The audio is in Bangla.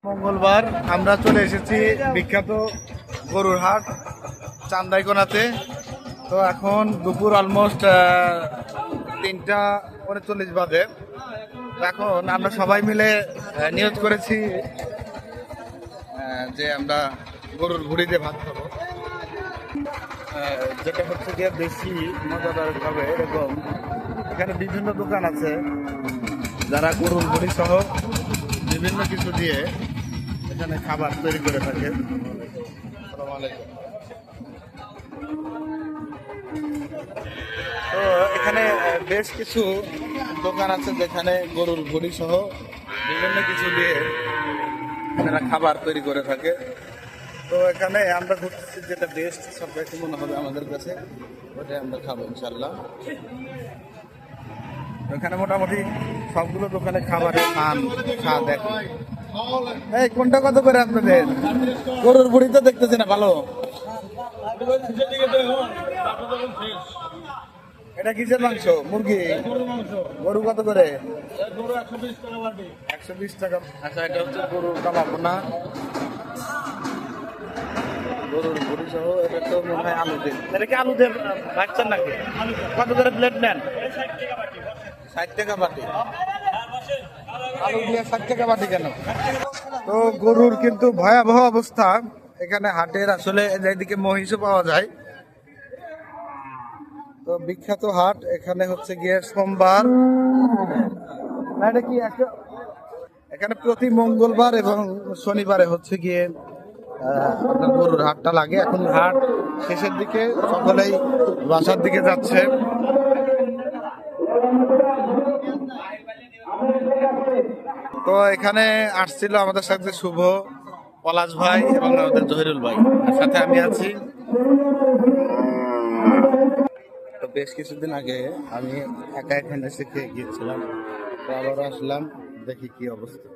মঙ্গলবার আমরা চলে এসেছি বিখ্যাত গরুর হাট চান্দাইকোনাতে। তো এখন দুপুর অলমোস্ট 3:39 বাজে। এখন আমরা সবাই মিলে নিয়োগ করেছি যে আমরা গরুর ভুড়ি দিয়ে ভাত খাবো, যেটা হচ্ছে গিয়ে বেশি মজাদার হবে। এরকম এখানে বিভিন্ন দোকান আছে যারা গরুর ভুড়ি সহ বিভিন্ন কিছু দিয়ে এখানে খাবার তৈরি করে থাকে। আসসালামু আলাইকুম। তো এখানে বেশ কিছু দোকান আছে যেখানে গরুর ভুড়ি সহ বিভিন্ন কিছু দিয়ে এখানে খাবার তৈরি করে থাকে। তো এখানে আমরা ঘুরতেছি, যেটা বেস্ট সবথেকে মনে হবে আমাদের কাছে, ওটাই আমরা খাবো ইনশাল্লাহ। এখানে মোটামুটি সবগুলো দোকানে খাবারের স্বাদ দেখো। এই কোনটা কত করে আপনাদের? গরুর ভুড়ি তো দেখতেছি না ভালো। এটা কিসের মাংস? মুরগি? গরু কত করে? 120 টাকা। আচ্ছা, এটা হচ্ছে গরুর কাবাব না, গরুর ভুড়ি সহ। এটা তো মনে হয় আলু দিয়ে। এটা কি আলু দিয়ে ভাজছেন নাকি? কত করে প্লেট নেন? 60 টাকা বাটি। আলু দিয়ে 60 টাকা বাটি কেন? তো গরুর কিন্তু ভয়াবহ অবস্থা এখানে হাটের। আসলে যেদিকে মহিষও পাওয়া যায়। তো বিখ্যাত হাট এখানে হচ্ছে গিয়ে সোমবার, এটা কি এখানে প্রতি মঙ্গলবার এবং শনিবারে হচ্ছে গিয়ে আপনার গরুর হাটটা লাগে। এখন হাট শেষের দিকে, সকলেই বাসার দিকে যাচ্ছে। তো এখানে আসছিল আমাদের সাথে শুভ, পলাশ ভাই এবং আমাদের জহিরুল ভাই, সাথে আমি আছি। তো বেশ কিছুদিন আগে আমি একা এখানে এসে খেয়ে গিয়েছিলাম, তো আবার আসলাম, দেখি কি অবস্থা।